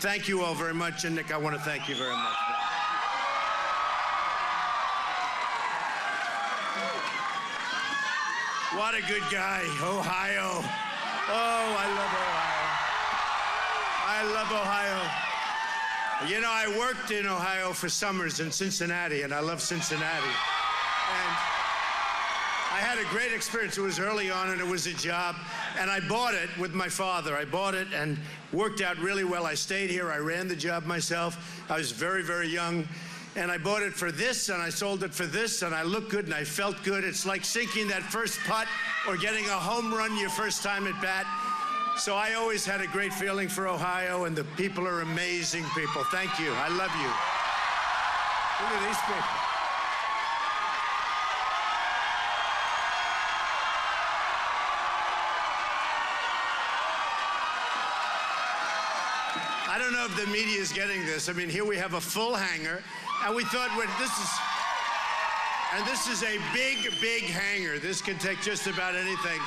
Thank you all very much. And Nick, I want to thank you very much. What a good guy, Ohio. Oh, I love Ohio. I love Ohio. You know, I worked in Ohio for summers in Cincinnati, and I love Cincinnati. And I had a great experience. It was early on, and it was a job. And I bought it with my father. I bought it and worked out really well. I stayed here. I ran the job myself. I was very, very young. And I bought it for this, and I sold it for this, and I looked good, and I felt good. It's like sinking that first putt or getting a home run your first time at bat. So I always had a great feeling for Ohio, and the people are amazing people. Thank you. I love you. Look at these people. I don't know if the media is getting this. I mean, here we have a full hangar, and we thought, well, this is a big, big hangar. This can take just about anything.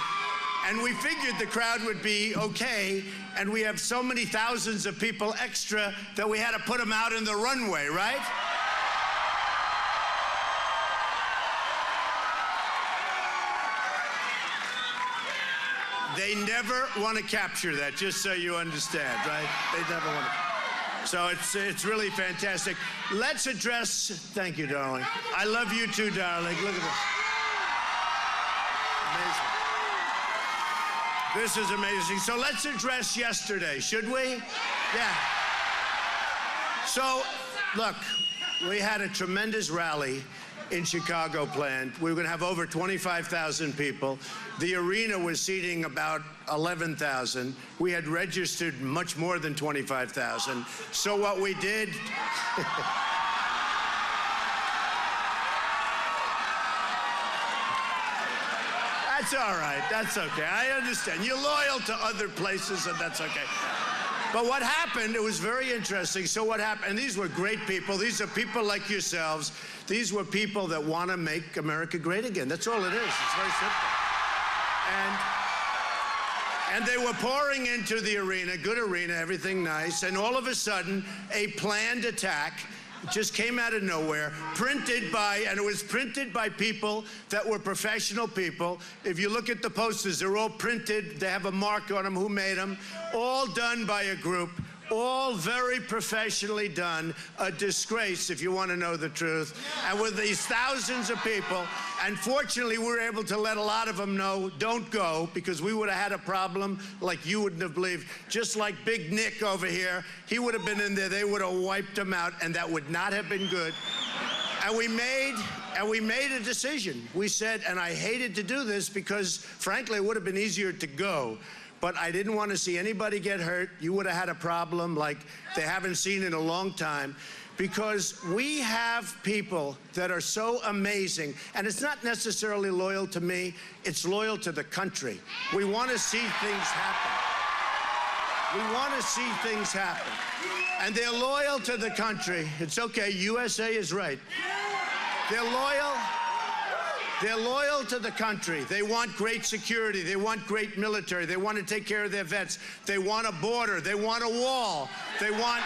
And we figured the crowd would be okay, and we have so many thousands of people extra that we had to put them out in the runway, right? They never want to capture that, just so you understand, right? They never want to. So it's really fantastic. Let's address, thank you, darling. I love you too, darling. Look at this. Amazing. This is amazing. So let's address yesterday, should we? Yeah. So, look, we had a tremendous rally in Chicago planned. We were going to have over 25,000 people. The arena was seating about 11,000. We had registered much more than 25,000. So what we did... That's all right. That's okay. I understand. You're loyal to other places, and that's okay. But what happened, it was very interesting. So what happened, and these were great people. These are people like yourselves. These were people that want to make America great again. That's all it is. It's very simple. And they were pouring into the arena, good arena, everything nice, and all of a sudden, a planned attack just came out of nowhere, printed by, and it was printed by people that were professional people. If you look at the posters, they're all printed. They have a mark on them, who made them, all done by a group, all very professionally done. A disgrace, if you want to know the truth. And with these thousands of people, and fortunately, we were able to let a lot of them know, don't go, because we would have had a problem like you wouldn't have believed. Just like Big Nick over here, he would have been in there, they would have wiped him out, and that would not have been good. And we made a decision. We said, and I hated to do this because, frankly, it would have been easier to go. But I didn't want to see anybody get hurt. You would have had a problem like they haven't seen in a long time, because we have people that are so amazing, and it's not necessarily loyal to me, it's loyal to the country. We want to see things happen. We want to see things happen. And they're loyal to the country. It's okay, USA is right. They're loyal. They're loyal to the country. They want great security. They want great military. They want to take care of their vets. They want a border. They want a wall. They want...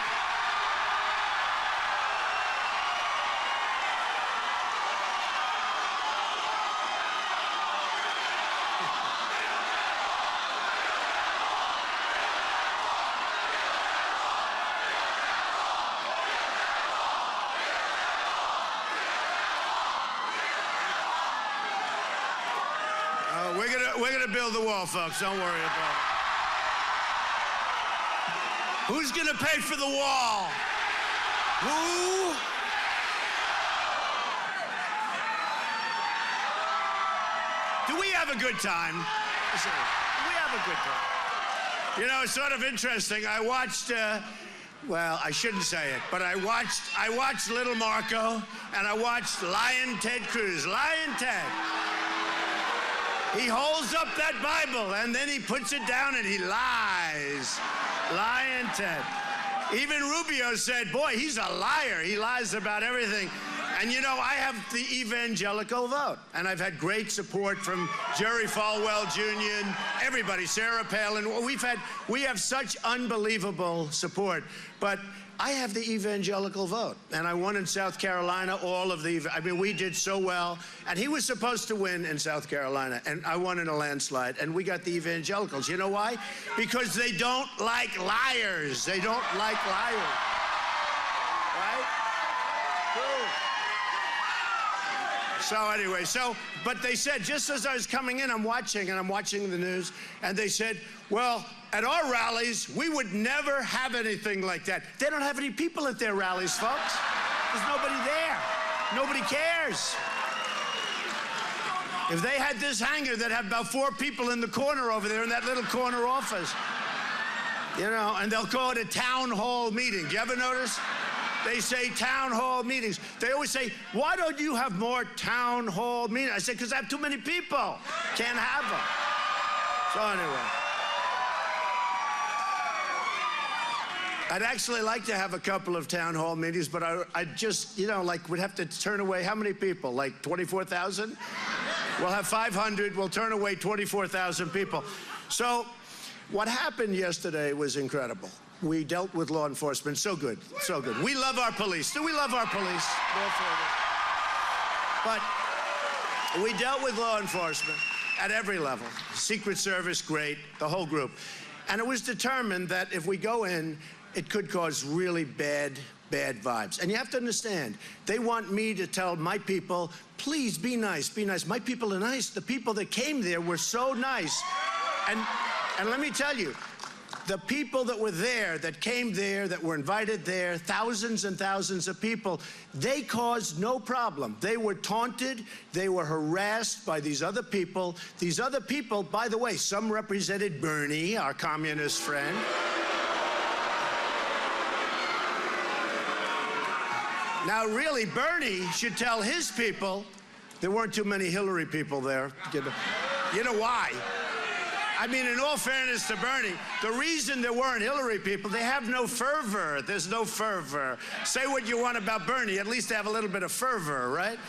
We're gonna build the wall, folks. Don't worry about it. Who's gonna pay for the wall? Who? Do we have a good time? Listen, do we have a good time? You know, it's sort of interesting. I watched, well, I shouldn't say it, but I watched Little Marco, and I watched Lion Ted Cruz. Lion Ted. He holds up that Bible, and then he puts it down, and he lies. Lion Ted. Even Rubio said, boy, he's a liar. He lies about everything. And you know, I have the evangelical vote, and I've had great support from Jerry Falwell Jr. and everybody, Sarah Palin. We have such unbelievable support, but I have the evangelical vote, and I won in South Carolina. We did so well, and he was supposed to win in South Carolina, and I won in a landslide, and we got the evangelicals. You know why? Because they don't like liars. They don't like liars, right? True. So anyway, but they said, just as I was coming in, I'm watching the news, and they said, well, at our rallies, we would never have anything like that. They don't have any people at their rallies, folks. There's nobody there. Nobody cares. If they had this hangar that had about 4 people in the corner over there in that little corner office, you know, and they'll call it a town hall meeting. Do you ever notice? They say town hall meetings. They always say, why don't you have more town hall meetings? I said, because I have too many people. Can't have them. So anyway. I'd actually like to have a couple of town hall meetings, but I just, you know, like, would have to turn away how many people? Like 24,000? We'll have 500. We'll turn away 24,000 people. So what happened yesterday was incredible. We dealt with law enforcement. So good. So good. We love our police. Do we love our police? But we dealt with law enforcement at every level. Secret Service, great. The whole group. And it was determined that if we go in, it could cause really bad vibes. And you have to understand, they want me to tell my people, please be nice, be nice. My people are nice. The people that came there were so nice. And let me tell you, the people that were there, that came there, that were invited there, thousands and thousands of people, they caused no problem. They were taunted, they were harassed by these other people. These other people, by the way, some represented Bernie, our communist friend. Now, really, Bernie should tell his people there weren't too many Hillary people there. You know why? I mean, in all fairness to Bernie, the reason there weren't Hillary people, they have no fervor. There's no fervor. Say what you want about Bernie, at least they have a little bit of fervor, right?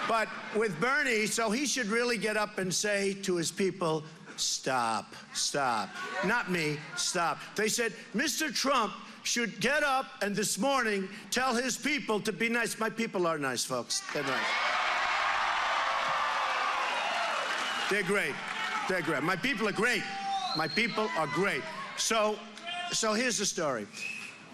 But with Bernie, so he should really get up and say to his people, stop, stop. Not me, stop. They said, Mr. Trump should get up and this morning tell his people to be nice. My people are nice, folks. They're nice. They're great. They're great. My people are great. My people are great. So here's the story.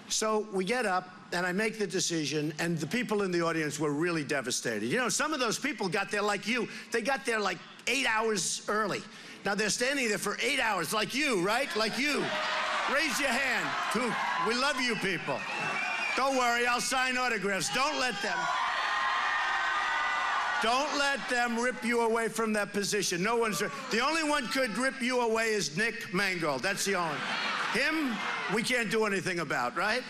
So we get up, and I make the decision, and the people in the audience were really devastated. You know, some of those people got there like you. They got there like 8 hours early. Now, they're standing there for 8 hours, like you, right? Like you. Raise your hand. We love you people. Don't worry, I'll sign autographs. Don't let them rip you away from that position. No one's. The only one could rip you away is Nick Mangold. That's the only. Him, we can't do anything about, right?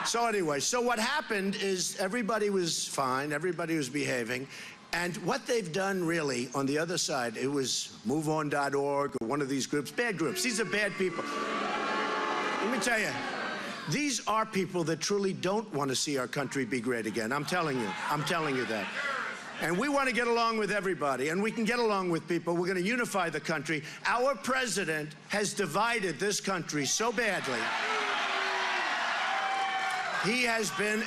So anyway, so what happened is everybody was fine. Everybody was behaving. And what they've done really on the other side, it was MoveOn.org or one of these groups, bad groups. These are bad people. Let me tell you, these are people that truly don't want to see our country be great again. I'm telling you that. And we want to get along with everybody, and we can get along with people. We're going to unify the country. Our president has divided this country so badly. He has been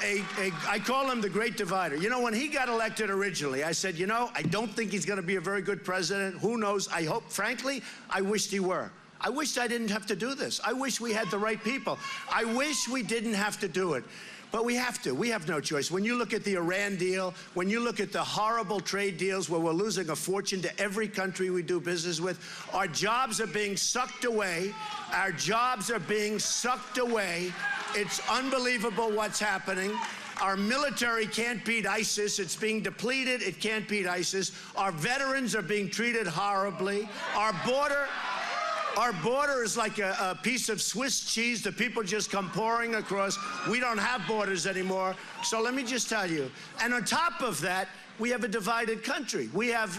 I call him the great divider. You know, when he got elected originally, I said, you know, I don't think he's going to be a very good president. Who knows? I hope, frankly, I wished he were. I wished I didn't have to do this. I wish we had the right people. I wish we didn't have to do it. But we have to. We have no choice. When you look at the Iran deal, when you look at the horrible trade deals where we're losing a fortune to every country we do business with, our jobs are being sucked away. Our jobs are being sucked away. It's unbelievable what's happening. Our military can't beat ISIS. It's being depleted. It can't beat ISIS. Our veterans are being treated horribly. Our border is like a piece of Swiss cheese. The people just come pouring across. We don't have borders anymore. So let me just tell you. And on top of that, we have a divided country. We have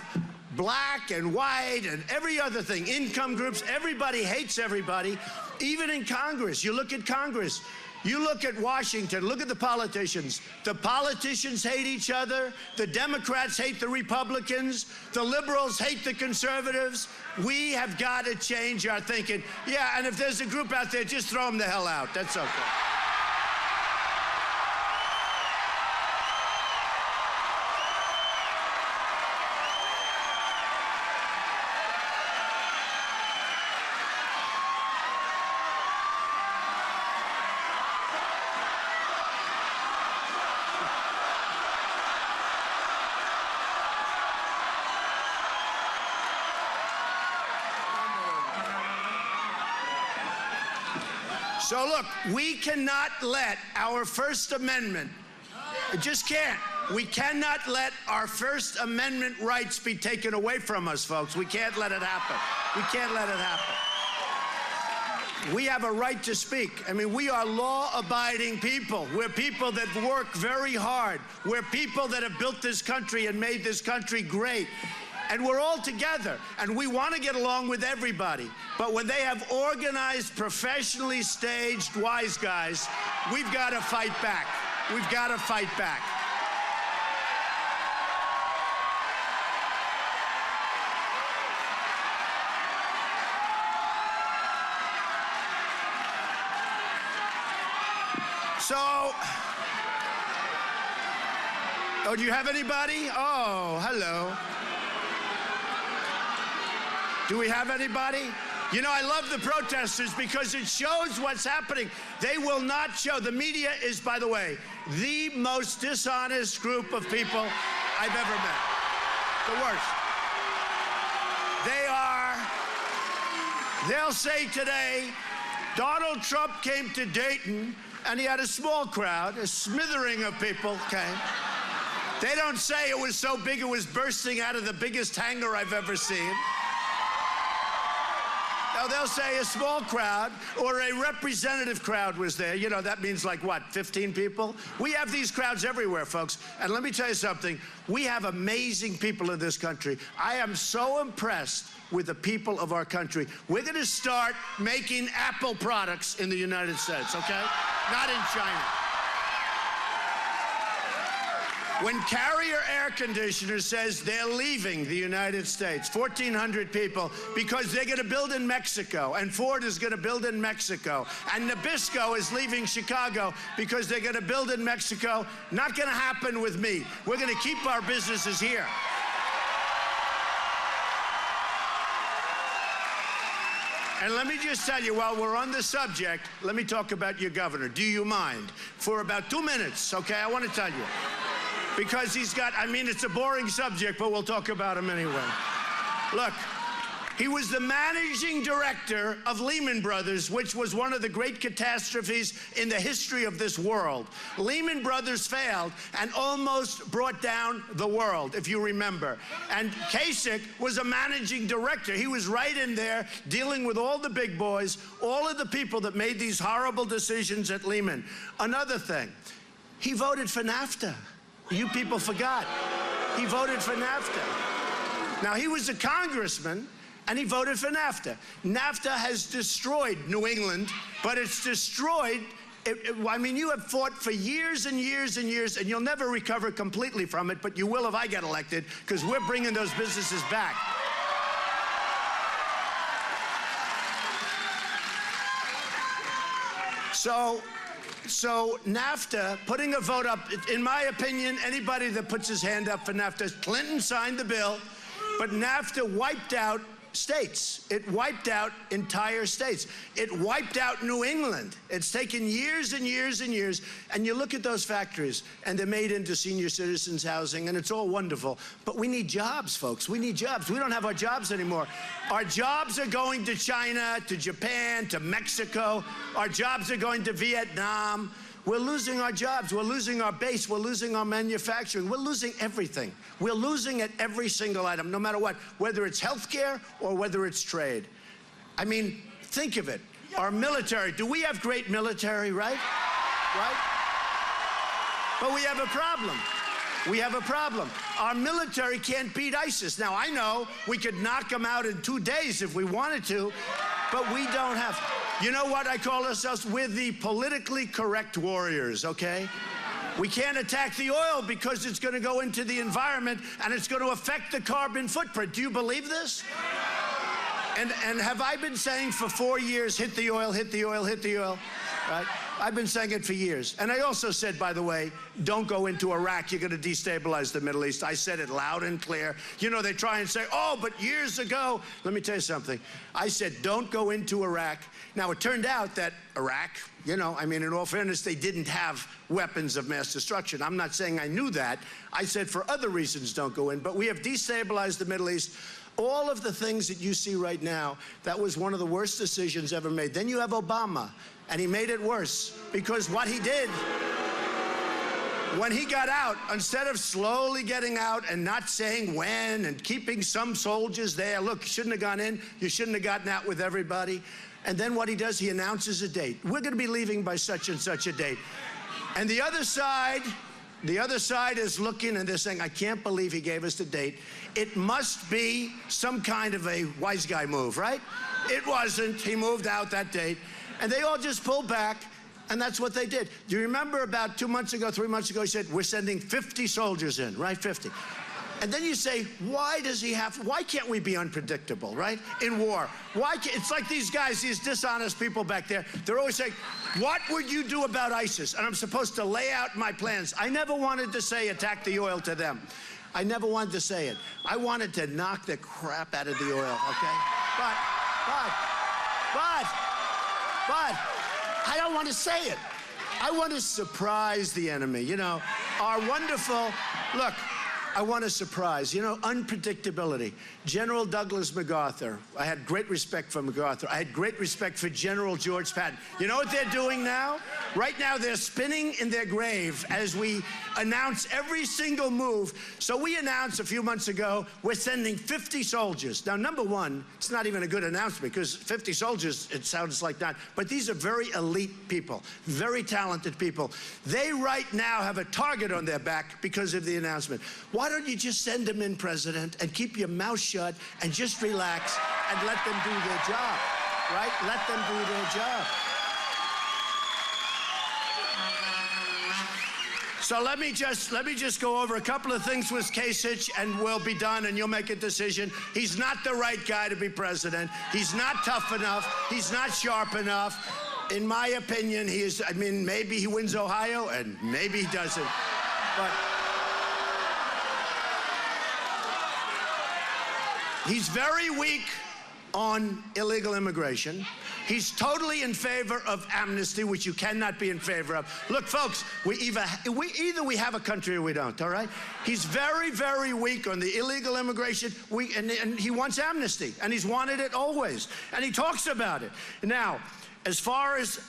black and white and every other thing. Income groups. Everybody hates everybody. Even in Congress. You look at Congress. You look at Washington, look at the politicians. The politicians hate each other. The Democrats hate the Republicans. The liberals hate the conservatives. We have got to change our thinking. Yeah, and if there's a group out there, just throw them the hell out. That's okay. So look, we cannot let our First Amendment, it just can't. We cannot let our First Amendment rights be taken away from us, folks. We can't let it happen. We can't let it happen. We have a right to speak. I mean, we are law-abiding people. We're people that work very hard. We're people that have built this country and made this country great. And we're all together, and we want to get along with everybody. But when they have organized, professionally staged wise guys, we've got to fight back. We've got to fight back. So, oh, do you have anybody? Oh, hello. Do we have anybody? You know, I love the protesters because it shows what's happening. They will not show. The media is, by the way, the most dishonest group of people I've ever met. The worst. They'll say today, Donald Trump came to Dayton and he had a small crowd, a smattering of people came. They don't say it was so big it was bursting out of the biggest hangar I've ever seen. No, they'll say a small crowd or a representative crowd was there. You know, that means like what, 15 people? We have these crowds everywhere, folks. And let me tell you something. We have amazing people in this country. I am so impressed with the people of our country. We're going to start making Apple products in the United States, okay? Not in China. When Carrier Air Conditioners says they're leaving the United States, 1,400 people, because they're going to build in Mexico, and Ford is going to build in Mexico, and Nabisco is leaving Chicago because they're going to build in Mexico, not going to happen with me. We're going to keep our businesses here. And let me just tell you, while we're on the subject, let me talk about your governor. Do you mind? For about 2 minutes, okay? I want to tell you. Because he's got, I mean, it's a boring subject, but we'll talk about him anyway. Look, he was the managing director of Lehman Brothers, which was one of the great catastrophes in the history of this world. Lehman Brothers failed and almost brought down the world, if you remember. And Kasich was a managing director. He was right in there dealing with all the big boys, all of the people that made these horrible decisions at Lehman. Another thing, he voted for NAFTA. You people forgot. He voted for NAFTA. Now, he was a congressman, and he voted for NAFTA. NAFTA has destroyed New England, but it's destroyed. I mean, you have fought for years and years and years, and you'll never recover completely from it, but you will if I get elected, because we're bringing those businesses back. So NAFTA, putting a vote up, in my opinion, anybody that puts his hand up for NAFTA, Clinton signed the bill, but NAFTA wiped out states. It wiped out entire states. It wiped out New England. It's taken years and years and years. And you look at those factories, and they're made into senior citizens housing, and it's all wonderful. But we need jobs, folks. We need jobs. We don't have our jobs anymore. Our jobs are going to China, to Japan, to Mexico. Our jobs are going to Vietnam. We're losing our jobs. We're losing our base. We're losing our manufacturing. We're losing everything. We're losing at every single item, no matter what, whether it's healthcare or whether it's trade. I mean, think of it. Our military, do we have great military, right? Right? But we have a problem. We have a problem. Our military can't beat ISIS. Now, I know we could knock them out in 2 days if we wanted to, but we don't have. You know what I call ourselves? We're the politically correct warriors, okay? We can't attack the oil because it's going to go into the environment and it's going to affect the carbon footprint. Do you believe this? And have I been saying for 4 years, hit the oil, hit the oil, hit the oil, right? I've been saying it for years. And I also said, by the way, don't go into Iraq. You're going to destabilize the Middle East. I said it loud and clear. You know, they try and say, oh, but years ago. Let me tell you something. I said, don't go into Iraq. Now, it turned out that Iraq, you know, I mean, in all fairness, they didn't have weapons of mass destruction. I'm not saying I knew that. I said for other reasons, don't go in. But we have destabilized the Middle East. All of the things that you see right now, that was one of the worst decisions ever made. Then you have Obama, and he made it worse because what he did, when he got out, instead of slowly getting out and not saying when and keeping some soldiers there, look, you shouldn't have gone in, you shouldn't have gotten out with everybody. And then what he does, he announces a date. We're going to be leaving by such and such a date. And the other side is looking and they're saying, I can't believe he gave us the date. It must be some kind of a wise guy move, right? It wasn't. He moved out that date. And they all just pulled back, and that's what they did. Do you remember about 2 months ago, 3 months ago, he said, we're sending 50 soldiers in, right? 50. And then you say, why can't we be unpredictable, right? In war. It's like these guys, these dishonest people back there, they're always saying, what would you do about ISIS? And I'm supposed to lay out my plans. I never wanted to say attack the oil to them. I never wanted to say it. I wanted to knock the crap out of the oil, okay? But, I don't want to say it. I want to surprise the enemy. You know, our wonderful, look, I want to surprise, you know, unpredictability. General Douglas MacArthur, I had great respect for MacArthur. I had great respect for General George Patton. You know what they're doing now? Right now, they're spinning in their grave as we announce every single move. So we announced a few months ago, we're sending 50 soldiers. Now, number one, it's not even a good announcement because 50 soldiers, it sounds like that. But these are very elite people, very talented people. They right now have a target on their back because of the announcement. Why don't you just send them in, President, and keep your mouth shut and just relax and let them do their job, right? Let them do their job. So let me just go over a couple of things with Kasich, and we'll be done, and you'll make a decision. He's not the right guy to be president. He's not tough enough. He's not sharp enough. In my opinion, he is. I mean, maybe he wins Ohio, and maybe he doesn't. But he's very weak on illegal immigration. He's totally in favor of amnesty, which you cannot be in favor of. Look, folks, either we have a country or we don't, all right? He's very, very weak on the illegal immigration, and he wants amnesty, and he's wanted it always, and he talks about it. Now, as far as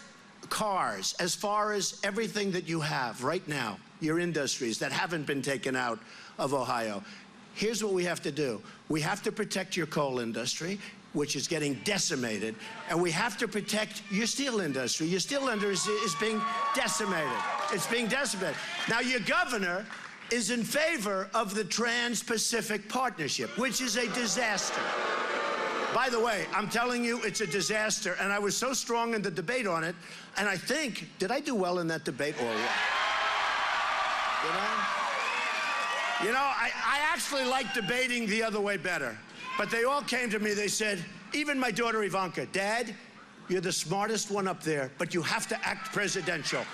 cars, as far as everything that you have right now, your industries that haven't been taken out of Ohio, here's what we have to do. We have to protect your coal industry, which is getting decimated, and we have to protect your steel industry. Your steel industry is being decimated. It's being decimated. Now, your governor is in favor of the Trans-Pacific Partnership, which is a disaster. By the way, I'm telling you, it's a disaster, and I was so strong in the debate on it, and I think, did I do well in that debate or what? Did I? You know, I actually like debating the other way better. But they all came to me, they said, even my daughter Ivanka, Dad, you're the smartest one up there, but you have to act presidential.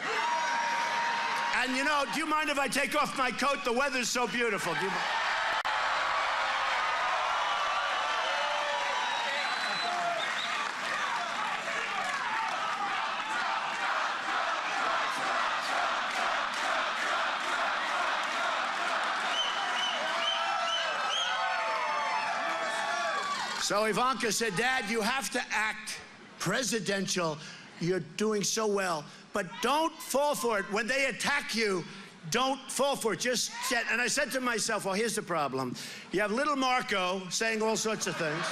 And you know, do you mind if I take off my coat? The weather's so beautiful. Do you mind? So Ivanka said, Dad, you have to act presidential. You're doing so well, but don't fall for it. When they attack you, don't fall for it. Just set. And I said to myself, well, here's the problem. You have little Marco saying all sorts of things,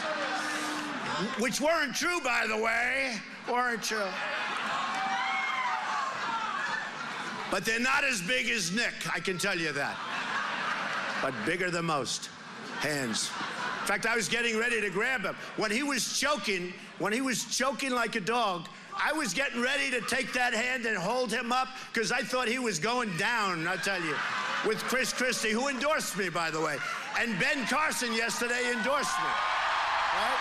which weren't true, by the way, weren't true. But they're not as big as Nick, I can tell you that. But bigger than most. Hands. In fact, I was getting ready to grab him. When he was choking like a dog, I was getting ready to take that hand and hold him up because I thought he was going down, I'll tell you, with Chris Christie, who endorsed me, by the way. And Ben Carson yesterday endorsed me, right?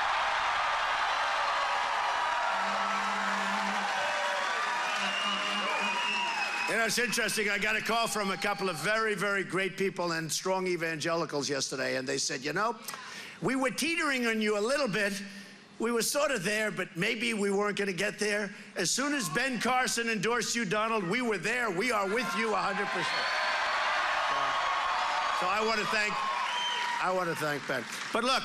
You know, it's interesting. I got a call from a couple of very, very great people and strong evangelicals yesterday, and they said, you know, we were teetering on you a little bit. We were sort of there, but maybe we weren't going to get there. As soon as Ben Carson endorsed you, Donald, we were there. We are with you 100%. So I want to thank Ben. But look,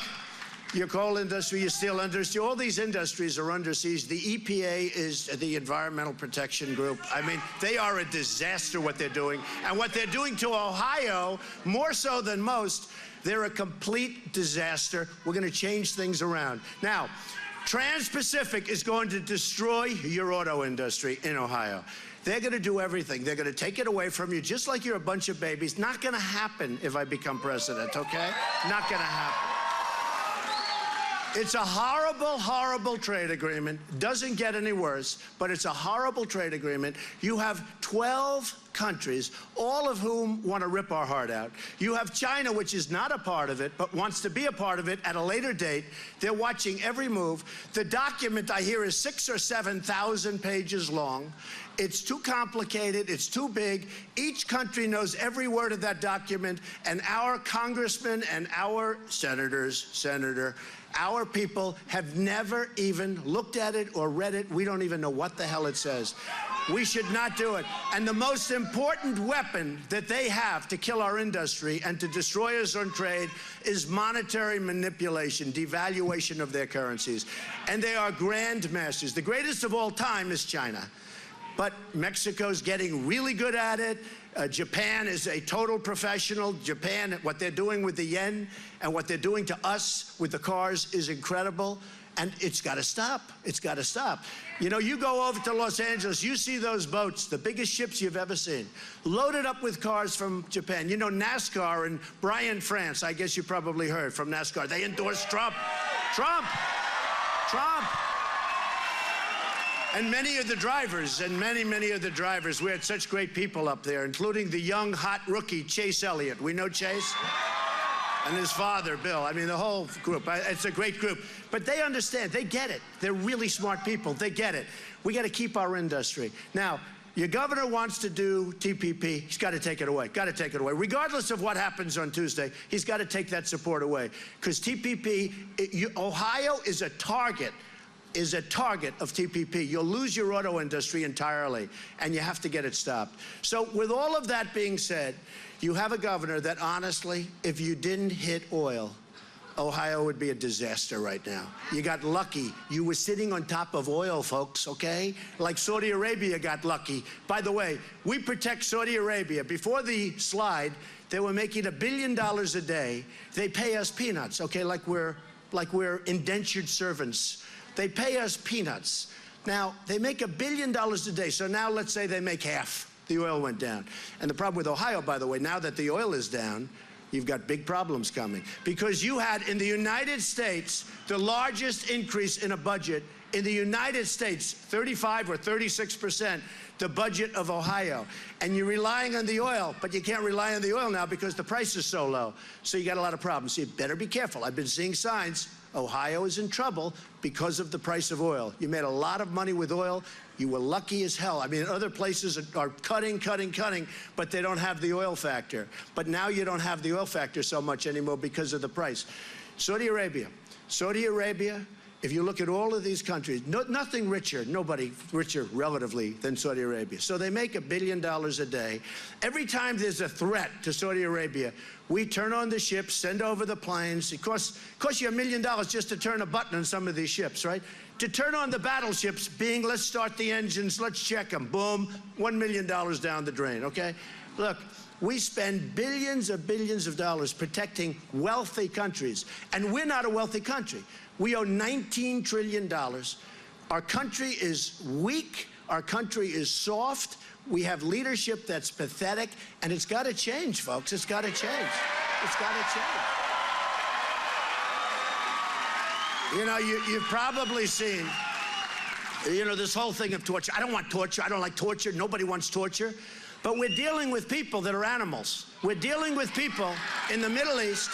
your coal industry, your steel industry, all these industries are under siege. The EPA is the Environmental Protection Group. I mean, they are a disaster what they're doing. And what they're doing to Ohio, more so than most, they're a complete disaster. We're going to change things around. Now, Trans-Pacific is going to destroy your auto industry in Ohio. They're going to do everything. They're going to take it away from you just like you're a bunch of babies. Not going to happen if I become president, okay? Not going to happen. It's a horrible, horrible trade agreement. Doesn't get any worse, but it's a horrible trade agreement. You have 12 countries, all of whom want to rip our heart out. You have China, which is not a part of it, but wants to be a part of it at a later date. They're watching every move. The document, I hear, is 6,000 or 7,000 pages long. It's too complicated. It's too big. Each country knows every word of that document, and our congressmen and our senators, our people have never even looked at it or read it. We don't even know what the hell it says. We should not do it. And the most important weapon that they have to kill our industry and to destroy us on trade is monetary manipulation, devaluation of their currencies. And they are grand masters. The greatest of all time is China. But Mexico's getting really good at it. Japan is a total professional. Japan, what they're doing with the yen and what they're doing to us with the cars is incredible. And it's got to stop. It's got to stop. You know, you go over to Los Angeles, you see those boats, the biggest ships you've ever seen, loaded up with cars from Japan. You know, NASCAR and Brian France, I guess you probably heard from NASCAR. They endorsed Trump. Trump. And many of the drivers, we had such great people up there, including the young, hot rookie, Chase Elliott. We know Chase? And his father, Bill. I mean, the whole group. It's a great group. But they understand. They get it. They're really smart people. They get it. We got to keep our industry. Now, your governor wants to do TPP. He's got to take it away. Got to take it away. Regardless of what happens on Tuesday, he's got to take that support away. Because TPP, Ohio is a target of TPP. You'll lose your auto industry entirely, and you have to get it stopped. So with all of that being said, you have a governor that honestly, if you didn't hit oil, Ohio would be a disaster right now. You got lucky. You were sitting on top of oil, folks, okay? Like Saudi Arabia got lucky. By the way, we protect Saudi Arabia. Before the slide, they were making $1 billion a day. They pay us peanuts, okay, like we're indentured servants. They pay us peanuts. Now, they make $1 billion a day, so now let's say they make half. The oil went down. And the problem with Ohio, by the way, now that the oil is down, you've got big problems coming. Because you had, in the United States, the largest increase in a budget in the United States, 35 or 36%, the budget of Ohio. And you're relying on the oil, but you can't rely on the oil now because the price is so low. So you got a lot of problems. So you better be careful. I've been seeing signs. Ohio is in trouble because of the price of oil. You made a lot of money with oil. You were lucky as hell. I mean, other places are cutting, but they don't have the oil factor. But now you don't have the oil factor so much anymore because of the price. Saudi Arabia, if you look at all of these countries, nothing richer, nobody richer relatively than Saudi Arabia. So they make $1 billion a day. Every time there's a threat to Saudi Arabia, we turn on the ships, send over the planes. It costs you $1 million just to turn a button on some of these ships, right? To turn on the battleships, being let's start the engines, let's check them, boom, $1 million down the drain, okay? Look, we spend billions of dollars protecting wealthy countries, and we're not a wealthy country. We owe $19 trillion. Our country is weak. Our country is soft. We have leadership that's pathetic, and it's got to change, folks. It's got to change. It's got to change. You know, you've probably seen You know, this whole thing of torture. I don't want torture. I don't like torture. Nobody wants torture. But we're dealing with people that are animals. We're dealing with people in the Middle East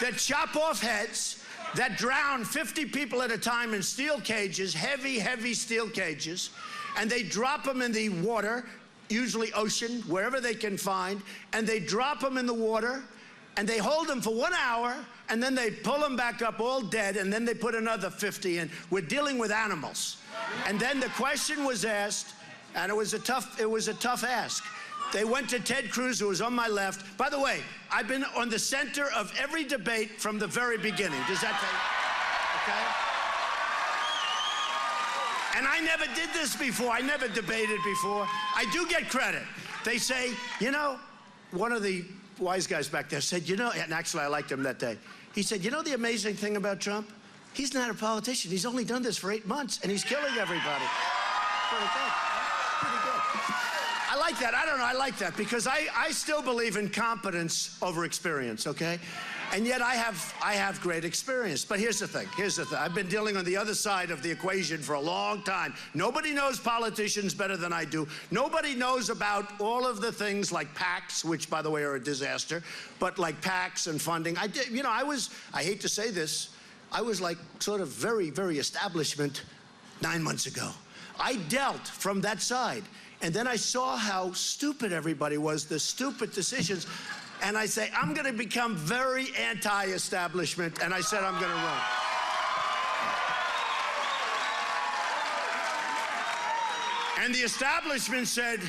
that chop off heads, that drown 50 people at a time in steel cages, heavy, heavy steel cages, and they drop them in the water, usually ocean, wherever they can find, and they drop them in the water, and they hold them for 1 hour, and then they pull them back up all dead, and then they put another 50 in. We're dealing with animals. And then the question was asked, and it was a tough ask. They went to Ted Cruz, who was on my left. By the way, I've been on the center of every debate from the very beginning. Does that tell you? Okay? And I never did this before. I never debated before. I do get credit. They say, you know, one of the wise guys back there said, you know, and actually I liked him that day. He said, you know the amazing thing about Trump? He's not a politician. He's only done this for 8 months, and he's killing everybody. Pretty good. Pretty good. I like that. I don't know. I like that because I still believe in competence over experience, okay? And yet I have great experience. But here's the thing. Here's the thing. I've been dealing on the other side of the equation for a long time. Nobody knows politicians better than I do. Nobody knows about all of the things like PACs, which, by the way, are a disaster, but like PACs and funding. I did, you know, I hate to say this, I was like sort of very, very establishment 9 months ago. I dealt from that side. And then I saw how stupid everybody was, the stupid decisions. And I say, I'm going to become very anti-establishment. And I said, I'm going to run. And the establishment said,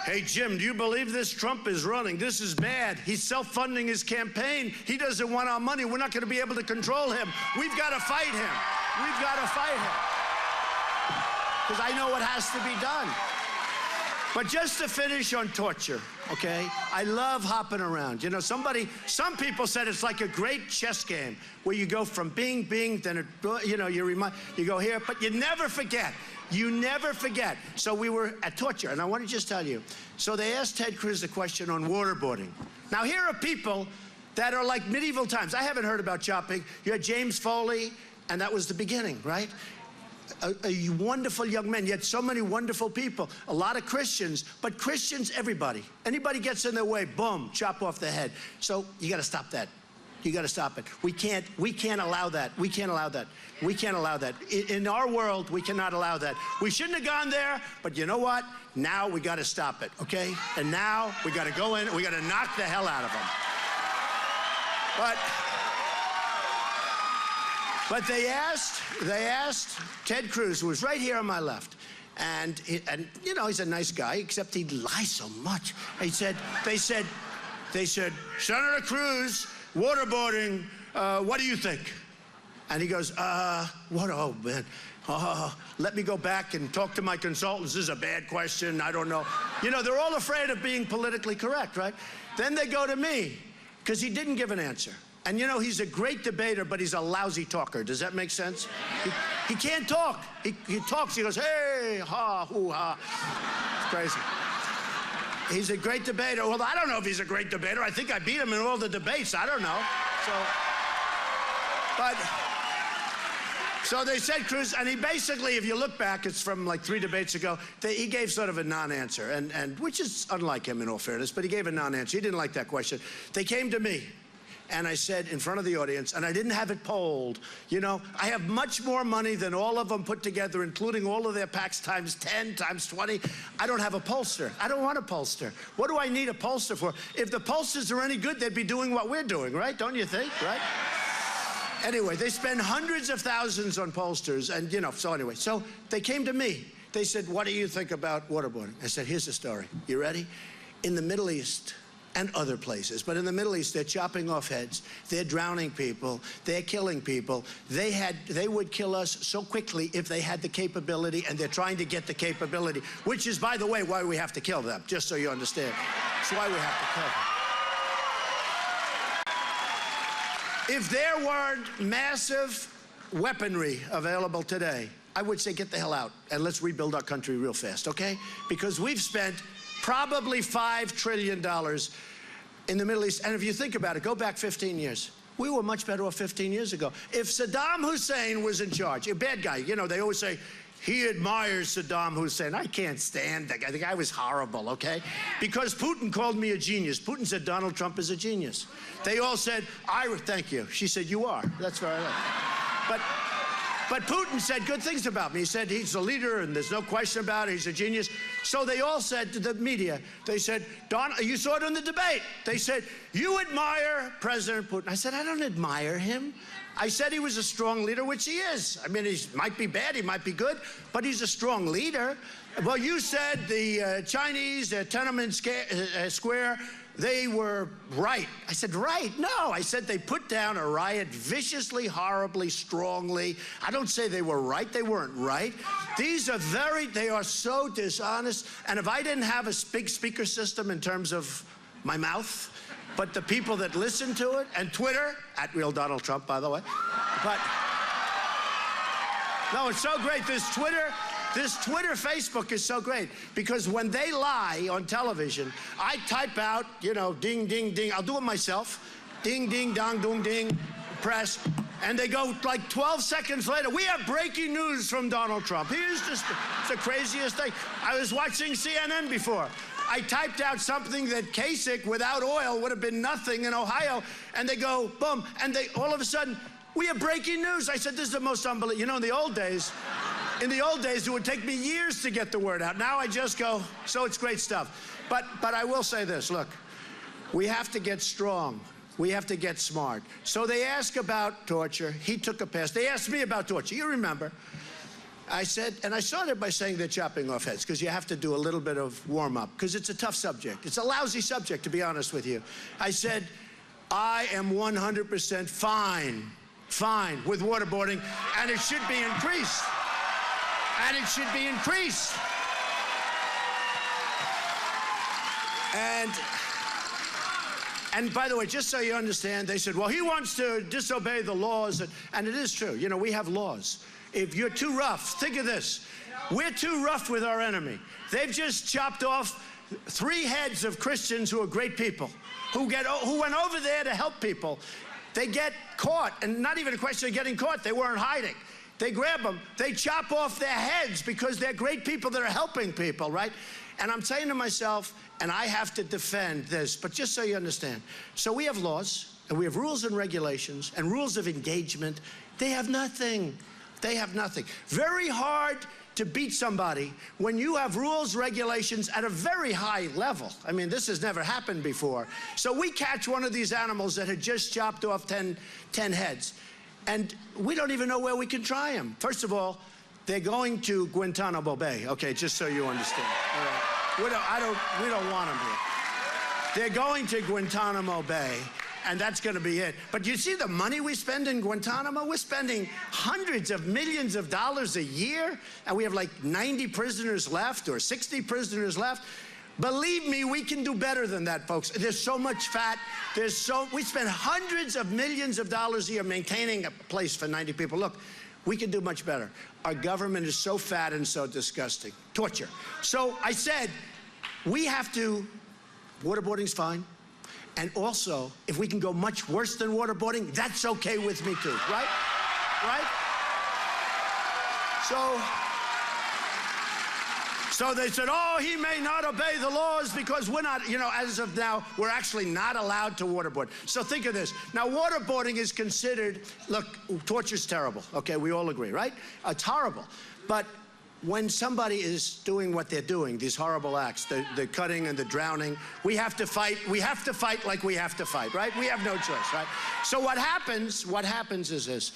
hey, Jim, do you believe this? Trump is running. This is bad. He's self-funding his campaign. He doesn't want our money. We're not going to be able to control him. We've got to fight him. We've got to fight him. Because I know what has to be done. But just to finish on torture, okay? I love hopping around. You know, some people said it's like a great chess game where you go from bing, then you know, you go here, but you never forget. You never forget. So we were at torture, and I want to just tell you. So they asked Ted Cruz a question on waterboarding. Now here are people that are like medieval times. I haven't heard about chopping. You had James Foley, and that was the beginning, right? A wonderful young man. You had so many wonderful people, a lot of Christians, but Christians, everybody. Anybody gets in their way, boom, chop off the head. So you got to stop that. You got to stop it. We can't allow that. We can't allow that. We can't allow that. In our world, we cannot allow that. We shouldn't have gone there, but you know what? Now we got to stop it, okay? And now we got to go in, we got to knock the hell out of them. But they asked Ted Cruz, who was right here on my left, and you know, he's a nice guy, except he lies so much. They said, Senator Cruz, waterboarding, what do you think? And he goes, what, oh man, let me go back and talk to my consultants. This is a bad question, I don't know. You know, they're all afraid of being politically correct, right? Then they go to me, because he didn't give an answer. And you know, he's a great debater, but he's a lousy talker. Does that make sense? He can't talk. He talks, he goes, hey, ha, hoo, ha. It's crazy. He's a great debater. Well, I don't know if he's a great debater. I think I beat him in all the debates. I don't know. So they said Cruz, and he basically, if you look back, it's from like 3 debates ago, he gave sort of a non-answer, and which is unlike him in all fairness, but he gave a non-answer. He didn't like that question. They came to me. And I said in front of the audience, and I didn't have it polled, you know, I have much more money than all of them put together, including all of their PACs times 10, times 20. I don't have a pollster. I don't want a pollster. What do I need a pollster for? If the pollsters are any good, they'd be doing what we're doing, right? Don't you think, right? Anyway, they spend hundreds of thousands on pollsters, and you know, so anyway. So they came to me. They said, what do you think about waterboarding? I said, here's the story. You ready? In the Middle East, and other places. But in the Middle East, they're chopping off heads, they're drowning people, they're killing people. They would kill us so quickly if they had the capability, and they're trying to get the capability, which is, by the way, why we have to kill them, just so you understand. It's why we have to kill them. If there weren't massive weaponry available today, I would say get the hell out and let's rebuild our country real fast, okay? Because we've spent probably $5 trillion in the Middle East. And if you think about it, go back 15 years. We were much better off 15 years ago. If Saddam Hussein was in charge, a bad guy, you know, they always say, he admires Saddam Hussein. I can't stand that guy. The guy was horrible, okay? Because Putin called me a genius. Putin said Donald Trump is a genius. They all said, thank you. She said, you are. That's very right. But Putin said good things about me. He said he's a leader and there's no question about it. He's a genius. So they all said to the media, they said, Don, you saw it in the debate. They said, you admire President Putin. I said, I don't admire him. I said he was a strong leader, which he is. I mean, he might be bad, he might be good, but he's a strong leader. Well, you said the Chinese, Tiananmen Square, they were right. I said, right? No, I said they put down a riot viciously, horribly, strongly. I don't say they were right. They weren't right. These are they are so dishonest. And if I didn't have a big speaker system in terms of my mouth, but the people that listen to it, and Twitter, @RealDonaldTrump, Trump, by the way. But, no, it's so great. This Twitter, Facebook is so great because when they lie on television, I type out, you know, ding, ding, ding. I'll do it myself. Ding, ding, dong, dong, ding, press. And they go like 12 seconds later, we have breaking news from Donald Trump. Here's just the craziest thing. I was watching CNN before. I typed out something that Kasich without oil would have been nothing in Ohio, and they go, boom, and they all of a sudden, we have breaking news. I said, this is the most unbelievable. You know, in the old days, it would take me years to get the word out. Now I just go, so it's great stuff. But I will say this, look, we have to get strong. We have to get smart. So they ask about torture. He took a pass. They asked me about torture. You remember. I said, and I started by saying they're chopping off heads because you have to do a little bit of warm-up because it's a tough subject. It's a lousy subject, to be honest with you. I said, I am 100% fine with waterboarding, and it should be increased. And it should be increased. And by the way, just so you understand, they said, well, he wants to disobey the laws. And it is true. You know, we have laws. If you're too rough, think of this. We're too rough with our enemy. They've just chopped off 3 heads of Christians who are great people, who went over there to help people. They get caught, and not even a question of getting caught. They weren't hiding. They grab them. They chop off their heads because they're great people that are helping people, right? And I'm saying to myself, and I have to defend this, but just so you understand. So we have laws, and we have rules and regulations, and rules of engagement. They have nothing. They have nothing. Very hard to beat somebody when you have rules, regulations at a very high level. I mean, this has never happened before. So we catch one of these animals that had just chopped off 10 heads, and we don't even know where we can try them. First of all, they're going to Guantanamo Bay. Okay, just so you understand. All right. We don't want them here. They're going to Guantanamo Bay. And that's going to be it. But you see the money we spend in Guantanamo? We're spending hundreds of millions of dollars a year, and we have like 90 prisoners left or 60 prisoners left. Believe me, we can do better than that, folks. There's so much fat. We spend hundreds of millions of dollars a year maintaining a place for 90 people. Look, we can do much better. Our government is so fat and so disgusting. Torture. So I said, we have to, waterboarding's fine. And also, if we can go much worse than waterboarding, that's okay with me too, right? Right? So they said, oh, he may not obey the laws because we're not, you know, as of now, we're actually not allowed to waterboard. So think of this. Now, waterboarding is considered, look, torture's terrible. Okay, we all agree, right? It's horrible. But when somebody is doing what they're doing, these horrible acts, the cutting and the drowning, we have to fight like we have to fight, right? We have no choice, right? So what happens is this.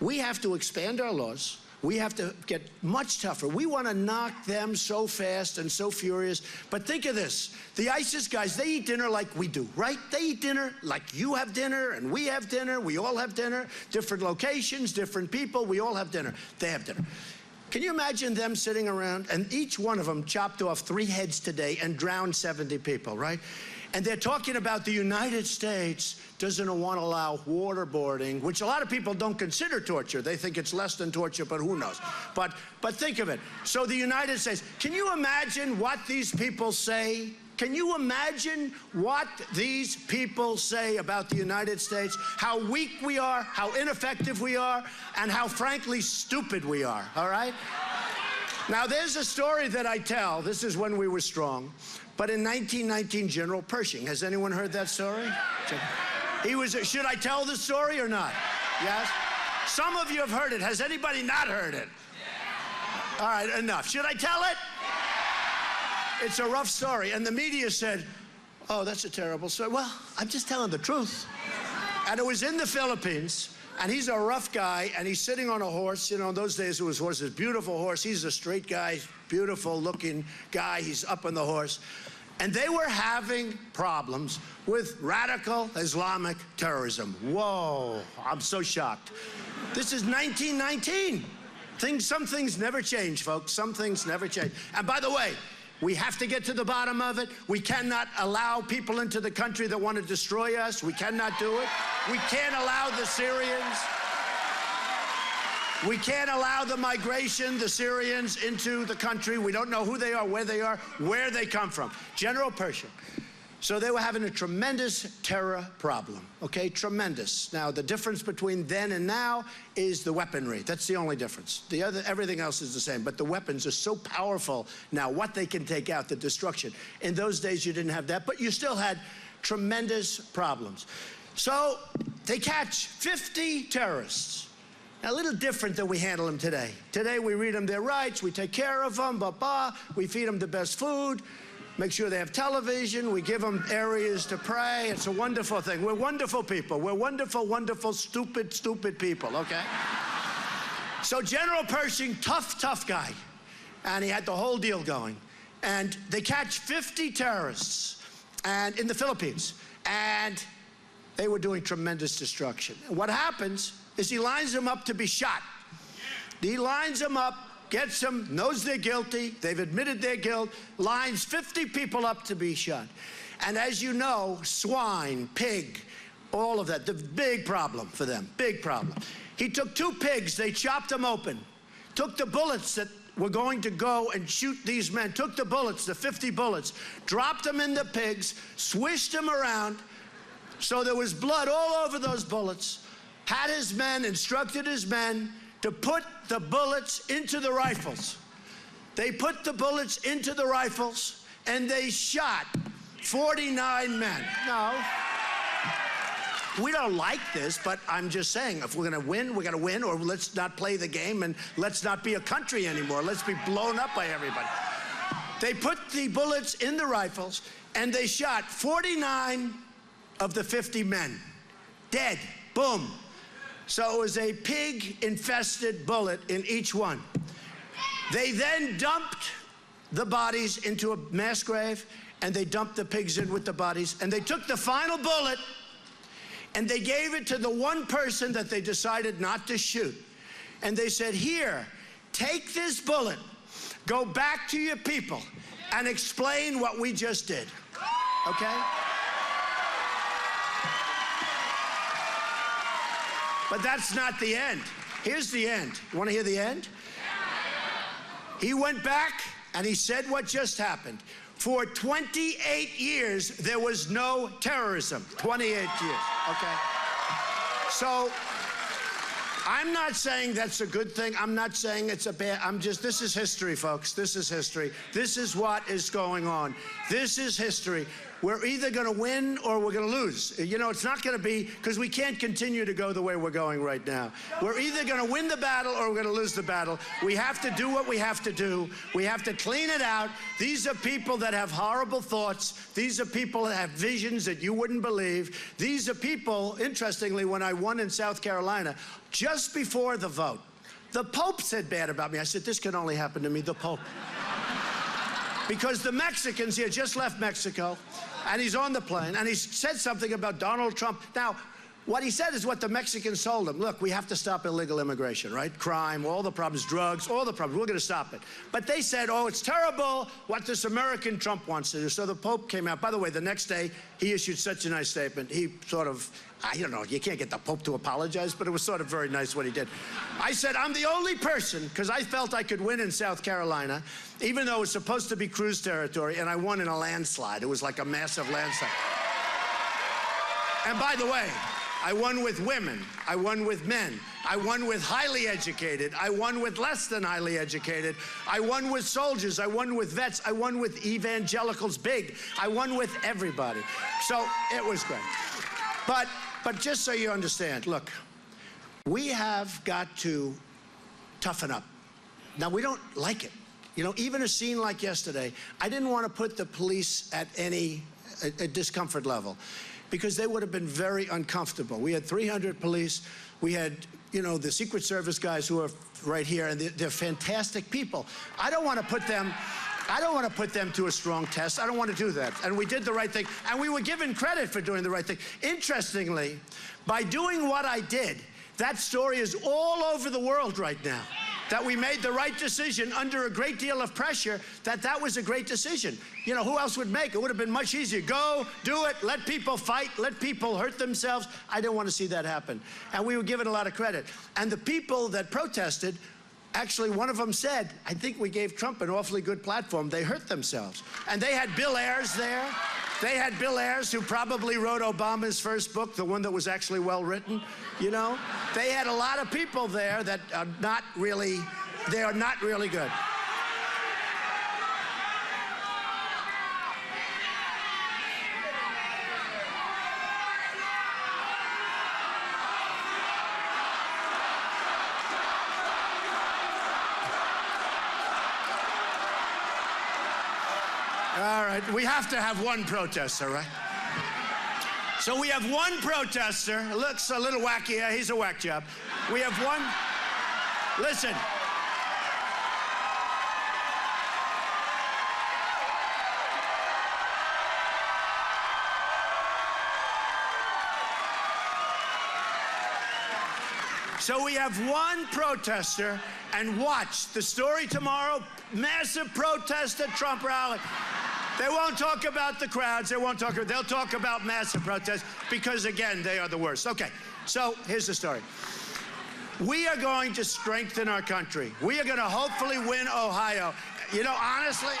We have to expand our laws. We have to get much tougher. We want to knock them so fast and so furious. But think of this. The ISIS guys, they eat dinner like we do, right? They eat dinner like you have dinner and we have dinner. We all have dinner. Different locations, different people. We all have dinner. They have dinner. Can you imagine them sitting around, and each one of them chopped off 3 heads today and drowned 70 people, right? And they're talking about the United States doesn't want to allow waterboarding, which a lot of people don't consider torture. They think it's less than torture, but who knows? But think of it. So the United States, can you imagine what these people say? Can you imagine what these people say about the United States? How weak we are, how ineffective we are, and how frankly stupid we are, all right? Now, there's a story that I tell. This is when we were strong. But in 1919, General Pershing, has anyone heard that story? He was, should I tell the story or not? Yes? Some of you have heard it. Has anybody not heard it? All right, enough. Should I tell it? It's a rough story. And the media said, oh, that's a terrible story. Well, I'm just telling the truth. And it was in the Philippines. And he's a rough guy, and he's sitting on a horse. You know, in those days it was horses, beautiful horse. He's a straight guy, beautiful looking guy. He's up on the horse. And they were having problems with radical Islamic terrorism. Whoa, I'm so shocked. This is 1919. Some things never change, folks. Some things never change. And by the way, we have to get to the bottom of it. We cannot allow people into the country that want to destroy us. We cannot do it. We can't allow the Syrians. We can't allow the migration, the Syrians, into the country. We don't know who they are, where they come from. General Pershing. So they were having a tremendous terror problem, okay? Tremendous. Now, the difference between then and now is the weaponry. That's the only difference. Everything else is the same, but the weapons are so powerful now, what they can take out, the destruction. In those days, you didn't have that, but you still had tremendous problems. So they catch 50 terrorists. Now, a little different than we handle them today. Today, we read them their rights, we take care of them, we feed them the best food, make sure they have television, we give them areas to pray. It's a wonderful thing. We're wonderful people. We're wonderful, wonderful, stupid, stupid people, okay? So General Pershing, tough guy. And he had the whole deal going. And they catch 50 terrorists in the Philippines. And they were doing tremendous destruction. And what happens is he lines them up to be shot. He lines them up, gets them, knows they're guilty, they've admitted their guilt, lines 50 people up to be shot. And as you know, swine, pig, all of that, the big problem for them, big problem. He took 2 pigs, they chopped them open, took the bullets that were going to go and shoot these men, took the bullets, the 50 bullets, dropped them in the pigs, swished them around, so there was blood all over those bullets, had his men, instructed his men, to put the bullets into the rifles. They put the bullets into the rifles, and they shot 49 men. No, we don't like this, but I'm just saying, if we're gonna win, we're gonna win, or let's not play the game, and let's not be a country anymore. Let's be blown up by everybody. They put the bullets in the rifles, and they shot 49 of the 50 men. Dead, boom. So it was a pig-infested bullet in each one. They then dumped the bodies into a mass grave, and they dumped the pigs in with the bodies, and they took the final bullet, and they gave it to the one person that they decided not to shoot. And they said, here, take this bullet, go back to your people, and explain what we just did, okay? But that's not the end. Here's the end. You want to hear the end? He went back and he said what just happened. For 28 years, there was no terrorism. 28 years, okay? So, I'm not saying that's a good thing. I'm not saying it's a bad, this is history, folks. This is history. This is what is going on. This is history. We're either going to win or we're going to lose. You know, it's not going to be, because we can't continue to go the way we're going right now. We're either going to win the battle or we're going to lose the battle. We have to do what we have to do. We have to clean it out. These are people that have horrible thoughts. These are people that have visions that you wouldn't believe. These are people, interestingly, when I won in South Carolina, just before the vote, the Pope said bad about me. I said, this can only happen to me, the Pope. Because the Mexicans, he had just left Mexico, and he's on the plane, and he said something about Donald Trump. Now, what he said is what the Mexicans told him. Look, we have to stop illegal immigration, right? Crime, all the problems, drugs, all the problems. We're going to stop it. But they said, oh, it's terrible what this American Trump wants to do. So the Pope came out. By the way, the next day, he issued such a nice statement. He sort of, I don't know, you can't get the Pope to apologize, but it was sort of very nice what he did. I said, I'm the only person, because I felt I could win in South Carolina, even though it was supposed to be cruise territory, and I won in a landslide. It was like a massive landslide. And by the way, I won with women. I won with men. I won with highly educated. I won with less than highly educated. I won with soldiers. I won with vets. I won with evangelicals big. I won with everybody. So it was great. But just so you understand, look, we have got to toughen up. Now, we don't like it. You know, even a scene like yesterday, I didn't want to put the police at any discomfort level, because they would have been very uncomfortable. We had 300 police. We had, you know, the Secret Service guys who are right here, and they're fantastic people. I don't want to put them to a strong test. I don't want to do that. And we did the right thing, and we were given credit for doing the right thing. Interestingly, by doing what I did, that story is all over the world right now. That we made the right decision under a great deal of pressure, that was a great decision. You know, who else would make it? It would have been much easier. Go, do it, let people fight, let people hurt themselves. I didn't want to see that happen. And we were given a lot of credit. And the people that protested, actually, one of them said, I think we gave Trump an awfully good platform. They hurt themselves. And they had Bill Ayers there. They had Bill Ayers, who probably wrote Obama's first book, the one that was actually well-written, you know? They had a lot of people there that are not really, they are not really good. All right, we have to have one protester, right? So we have one protester. Looks a little wacky. Yeah, he's a whack job. We have one. Listen. So we have one protester, and watch the story tomorrow. Massive protest at Trump rally. They won't talk about the crowds. They'll talk about massive protests because, again, they are the worst. Okay, so here's the story. We are going to strengthen our country. We are going to hopefully win Ohio. You know, honestly,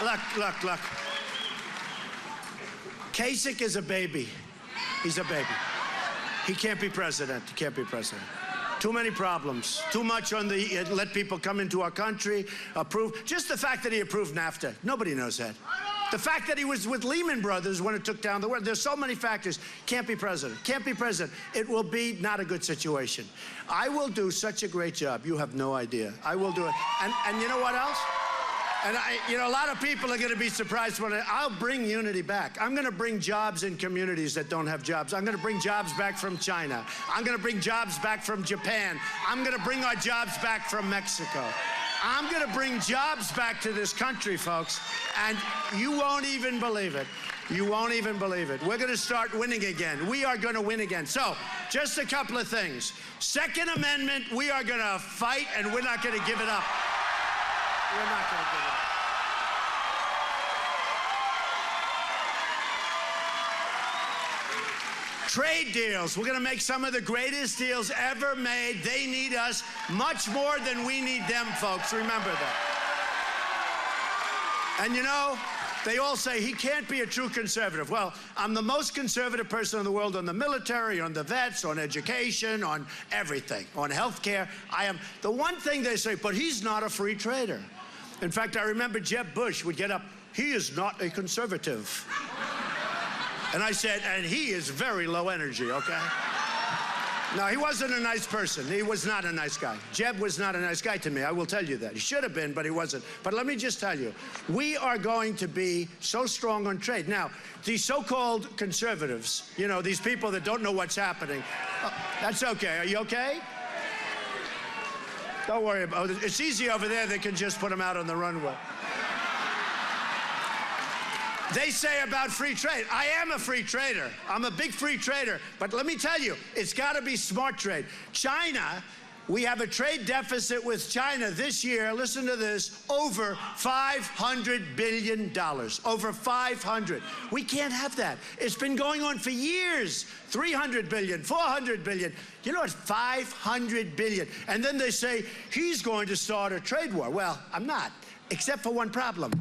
look. Kasich is a baby. He's a baby. He can't be president. He can't be president. Too many problems. Too much on the let people come into our country, approve. Just the fact that he approved NAFTA. Nobody knows that. The fact that he was with Lehman Brothers when it took down the world. There's so many factors. Can't be president. Can't be president. It will be not a good situation. I will do such a great job. You have no idea. I will do it. And you know what else? And you know, a lot of people are going to be surprised when I'll bring unity back. I'm going to bring jobs in communities that don't have jobs. I'm going to bring jobs back from China. I'm going to bring jobs back from Japan. I'm going to bring our jobs back from Mexico. I'm going to bring jobs back to this country, folks, and you won't even believe it. You won't even believe it. We're going to start winning again. We are going to win again. So, just a couple of things. Second Amendment, we are going to fight, and we're not going to give it up. We're not going to give it up. Trade deals. We're going to make some of the greatest deals ever made. They need us much more than we need them, folks. Remember that. And you know, they all say he can't be a true conservative. Well, I'm the most conservative person in the world on the military, on the vets, on education, on everything, on health care. I am. The one thing they say, but he's not a free trader. In fact, I remember Jeb Bush would get up, he is not a conservative. And I said, and he is very low energy, okay? No, he wasn't a nice person. He was not a nice guy. Jeb was not a nice guy to me. I will tell you that. He should have been, but he wasn't. But let me just tell you, we are going to be so strong on trade. Now, these so-called conservatives, you know, these people that don't know what's happening, that's okay. Are you okay? Don't worry about it. It's easy over there. They can just put them out on the runway. They say about free trade. I am a free trader. I'm a big free trader. But let me tell you, it's got to be smart trade. China, we have a trade deficit with China this year, listen to this, over $500 billion. Over 500. We can't have that. It's been going on for years. 300 billion, 400 billion. You know what? 500 billion. And then they say, he's going to start a trade war. Well, I'm not. except for one problem.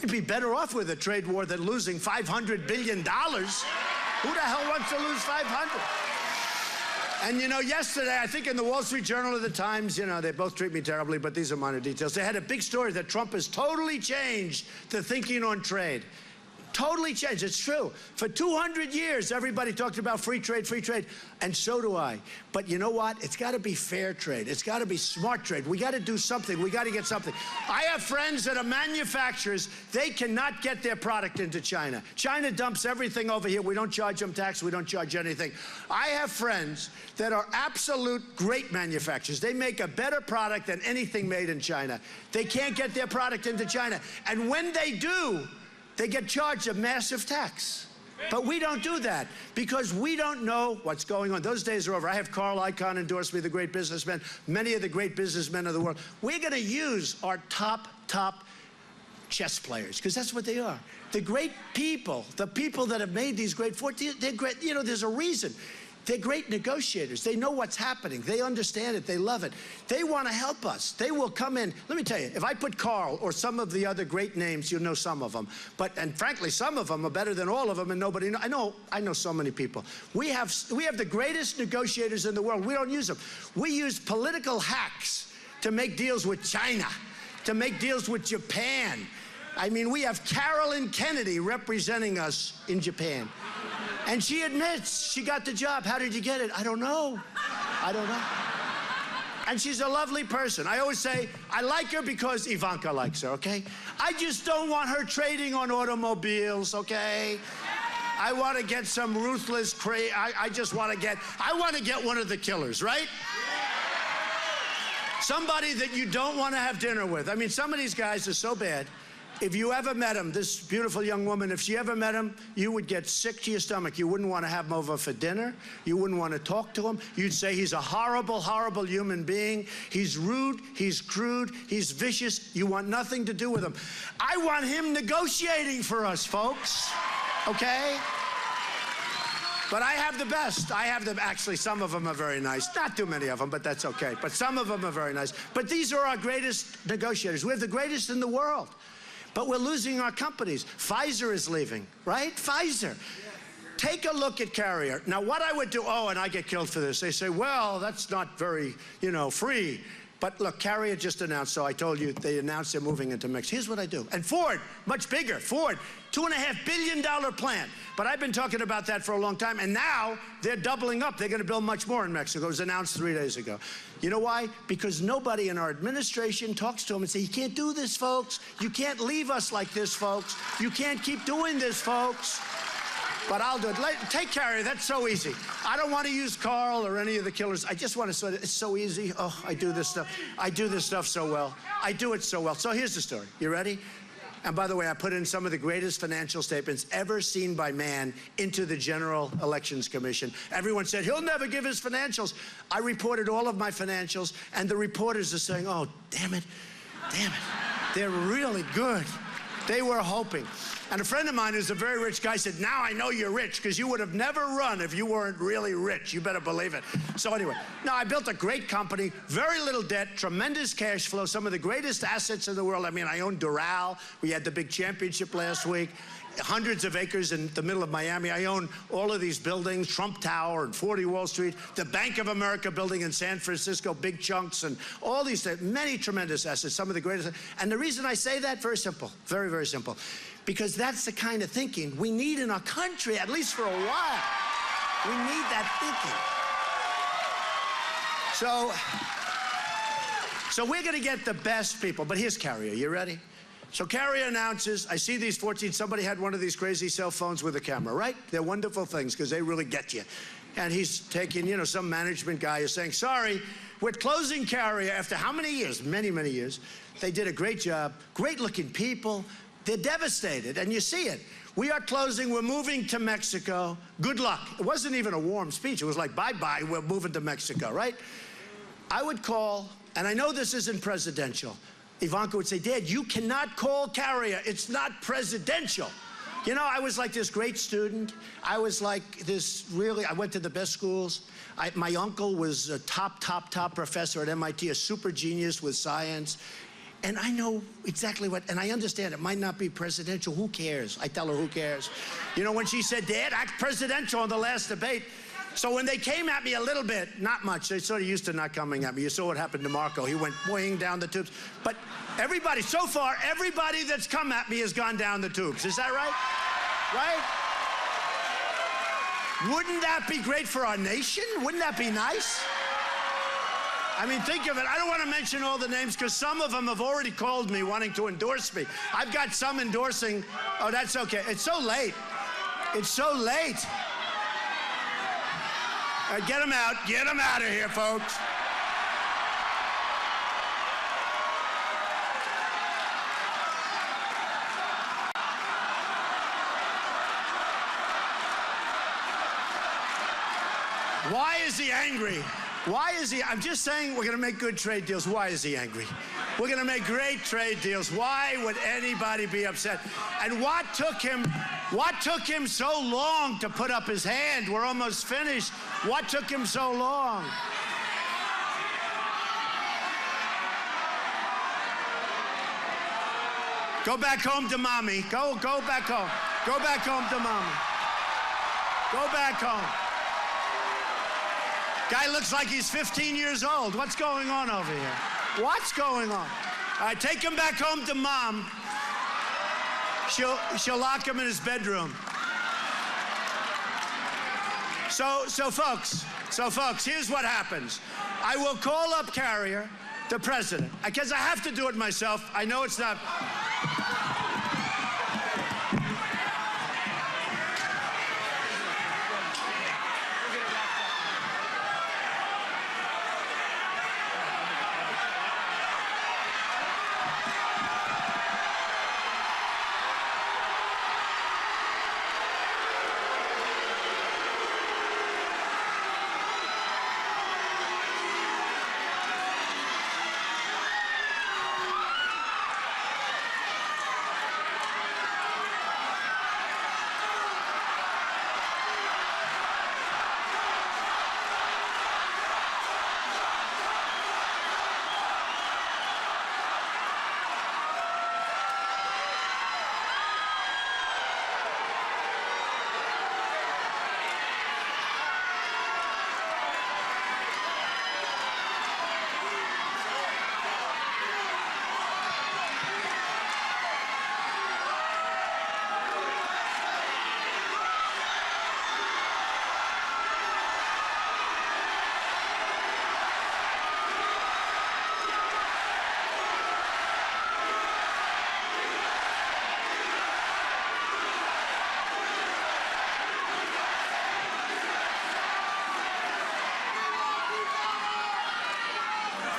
We'd be better off with a trade war than losing $500 billion. Who the hell wants to lose 500? And you know, yesterday, I think in the Wall Street Journal or the Times, you know, they both treat me terribly, but these are minor details. They had a big story that Trump has totally changed the thinking on trade. Totally changed. It's true. For 200 years, everybody talked about free trade, and so do I. But you know what? It's got to be fair trade. It's got to be smart trade. We got to do something. We got to get something. I have friends that are manufacturers. They cannot get their product into China. China dumps everything over here. We don't charge them tax. We don't charge anything. I have friends that are absolute great manufacturers. They make a better product than anything made in China. They can't get their product into China. And when they do, they get charged a massive tax. But we don't do that because we don't know what's going on. Those days are over. I have Carl Icahn endorse me, the great businessman, many of the great businessmen of the world. We're going to use our top chess players, because that's what they are. The great people, the people that have made these great fortunes, they're great. You know, there's a reason. They're great negotiators. They know what's happening. They understand it. They love it. They want to help us. They will come in. Let me tell you, if I put Carl or some of the other great names, you'll know some of them. And frankly, some of them are better than all of them, and nobody knows. I know so many people. We have the greatest negotiators in the world. We don't use them. We use political hacks to make deals with China, to make deals with Japan. I mean, we have Carolyn Kennedy representing us in Japan. And she admits she got the job. How did you get it? I don't know. I don't know. And she's a lovely person. I always say, I like her because Ivanka likes her, okay? I just don't want her trading on automobiles, okay? I want to get some ruthless, I want to get one of the killers, right? Somebody that you don't want to have dinner with. I mean, some of these guys are so bad. If you ever met him, this beautiful young woman, if she ever met him, you would get sick to your stomach. You wouldn't want to have him over for dinner. You wouldn't want to talk to him. You'd say he's a horrible, horrible human being. He's rude, he's crude, he's vicious. You want nothing to do with him. I want him negotiating for us, folks, okay? But I have the best. Actually, some of them are very nice. Not too many of them, but that's okay. But some of them are very nice. But these are our greatest negotiators. We're the greatest in the world. But we're losing our companies. Pfizer is leaving, right? Pfizer. Take a look at Carrier. Now, what I would do, and I get killed for this. They say, well, that's not very, free. But look, Carrier just announced, so I told you, they announced they're moving into Mexico. Here's what I do. And Ford, much bigger. Ford, $2.5 billion plant. But I've been talking about that for a long time, and now they're doubling up. They're going to build much more in Mexico. It was announced 3 days ago. You know why? Because nobody in our administration talks to them and say, you can't do this, folks. You can't leave us like this, folks. You can't keep doing this, folks. But I'll do it. Take Carrier. That's so easy. I don't want to use Carl or any of the killers. I just want to say it's so easy. Oh, I do this stuff. I do this stuff so well. I do it so well. So here's the story. You ready? And by the way, I put in some of the greatest financial statements ever seen by man into the General Elections Commission. Everyone said, he'll never give his financials. I reported all of my financials, and the reporters are saying, oh, damn it. They're really good. They were hoping. And a friend of mine who's a very rich guy said, now I know you're rich because you would have never run if you weren't really rich. You better believe it. So anyway, now I built a great company, very little debt, tremendous cash flow, some of the greatest assets in the world. I mean, I own Doral. We had the big championship last week. Hundreds of acres in the middle of Miami. I own all of these buildings, Trump Tower and 40 Wall Street, the Bank of America building in San Francisco, big chunks, and all these things, many tremendous assets, some of the greatest. And the reason I say that, very simple, very, very simple, because that's the kind of thinking we need in our country, at least for a while. We need that thinking. So we're going to get the best people, but here's Carrier. You ready? So Carrier announces, I see these 14, somebody had one of these crazy cell phones with a camera, right? They're wonderful things because they really get you. And he's taking, some management guy is saying, sorry, we're closing Carrier after how many years? Many, many years. They did a great job, great looking people. They're devastated, and you see it. We are closing, we're moving to Mexico. Good luck. It wasn't even a warm speech. It was like, bye-bye, we're moving to Mexico, right? I would call, and I know this isn't presidential, Ivanka would say, Dad, you cannot call Carrier. It's not presidential. I was like this great student. I was like this I went to the best schools. My uncle was a top professor at MIT, a super genius with science. And I know exactly what, and I understand it might not be presidential. Who cares? I tell her, who cares? You know, when she said, Dad, act presidential in the last debate. So when they came at me a little bit, not much, they sort of used to not coming at me. You saw what happened to Marco. He went boing down the tubes. But everybody, so far, everybody that's come at me has gone down the tubes. Is that right? Right? Wouldn't that be great for our nation? Wouldn't that be nice? I mean, think of it. I don't want to mention all the names because some of them have already called me wanting to endorse me. I've got some endorsing. Oh, that's okay. It's so late. It's so late. Get them out. Get them out of here, folks. Why is he angry? Why is he? I'm just saying we're going to make good trade deals. Why is he angry? We're going to make great trade deals. Why would anybody be upset? And what took him so long to put up his hand? We're almost finished. What took him so long? Go back home to mommy. Go back home. Go back home to mommy. Go back home. Guy looks like he's 15 years old. What's going on over here? What's going on? All right, take him back home to mom. She'll lock him in his bedroom. So folks, here's what happens. I will call up Carrier, the president, because I have to do it myself. I know it's not.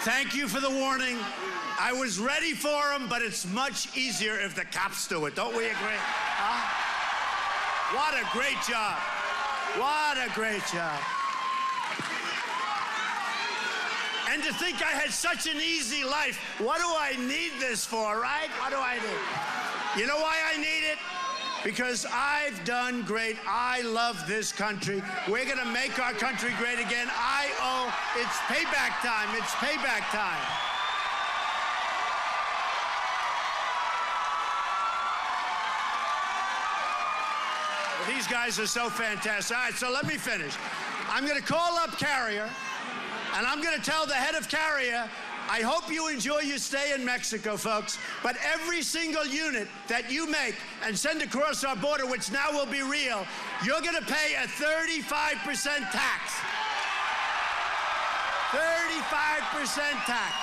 Thank you for the warning. I was ready for him, but it's much easier if the cops do it. Don't we agree? Huh? What a great job. What a great job. And to think I had such an easy life. What do I need this for, right? What do I need? You know why I need it? Because I've done great. I love this country. We're going to make our country great again. It's payback time. It's payback time. Well, these guys are so fantastic. All right, so let me finish. I'm going to call up Carrier, and I'm going to tell the head of Carrier, I hope you enjoy your stay in Mexico, folks, but every single unit that you make and send across our border, which now will be real, you're going to pay a 35% tax. 35% tax.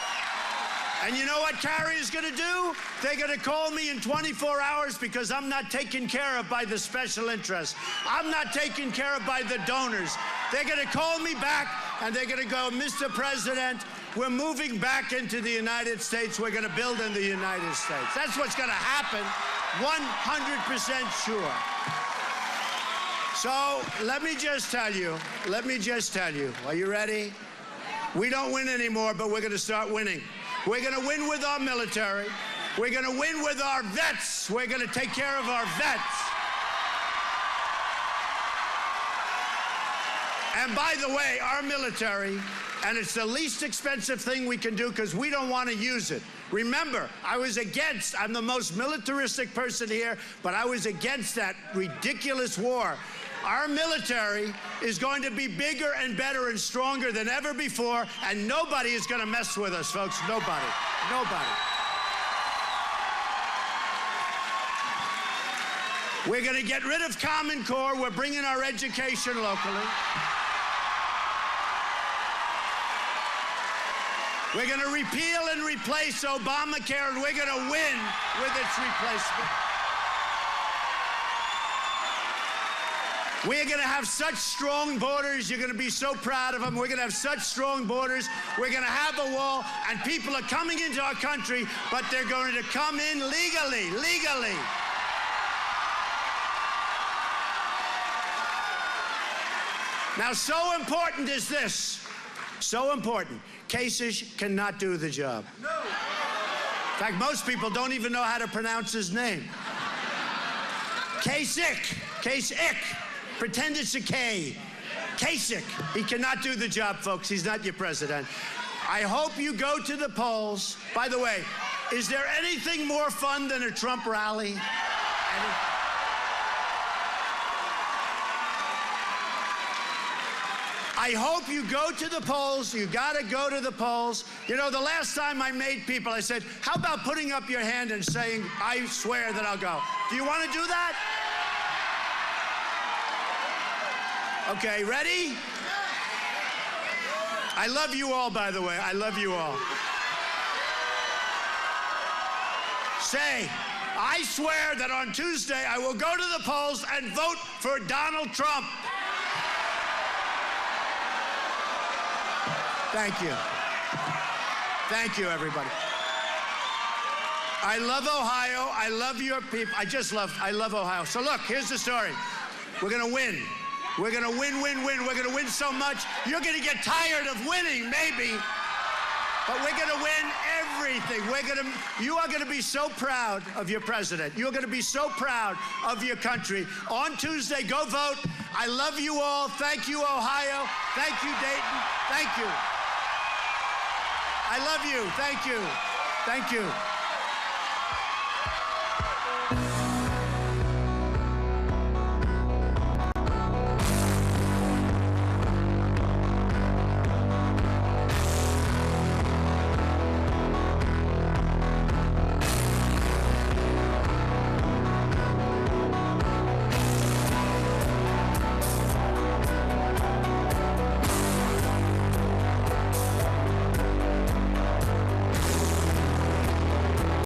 And you know what Carrier's going to do? They're going to call me in 24 hours because I'm not taken care of by the special interests. I'm not taken care of by the donors. They're going to call me back and they're going to go, Mr. President, we're moving back into the United States. We're going to build in the United States. That's what's going to happen, 100% sure. So let me just tell you, are you ready? We don't win anymore, but we're going to start winning. We're going to win with our military. We're going to win with our vets. We're going to take care of our vets. And by the way, our military And it's the least expensive thing we can do because we don't want to use it. Remember, I'm the most militaristic person here, but I was against that ridiculous war. Our military is going to be bigger and better and stronger than ever before, and nobody is going to mess with us, folks. Nobody. Nobody. We're going to get rid of Common Core. We're bringing our education locally. We're going to repeal and replace Obamacare, and we're going to win with its replacement. We're going to have such strong borders. You're going to be so proud of them. We're going to have such strong borders. We're going to have a wall, and people are coming into our country, but they're going to come in legally. Now, so important is this. So important. Kasich cannot do the job. No. In fact, most people don't even know how to pronounce his name. Kasich. Pretend it's a K. Kasich. He cannot do the job, folks. He's not your president. I hope you go to the polls. By the way, is there anything more fun than a Trump rally? I hope you go to the polls. You got to go to the polls. You know, the last time I made people, I said, how about putting up your hand and saying, I swear that I'll go? Do you want to do that? Okay, ready? I love you all, by the way. I love you all. Say, I swear that on Tuesday I will go to the polls and vote for Donald Trump. Thank you. Thank you, everybody. I love Ohio. I love your people. I love Ohio. So look, here's the story. We're going to win. We're going to win. We're going to win so much, you're going to get tired of winning, maybe. But we're going to win everything. You are going to be so proud of your president. You're going to be so proud of your country. On Tuesday, go vote. I love you all. Thank you, Ohio. Thank you, Dayton. Thank you. I love you. Thank you. Thank you.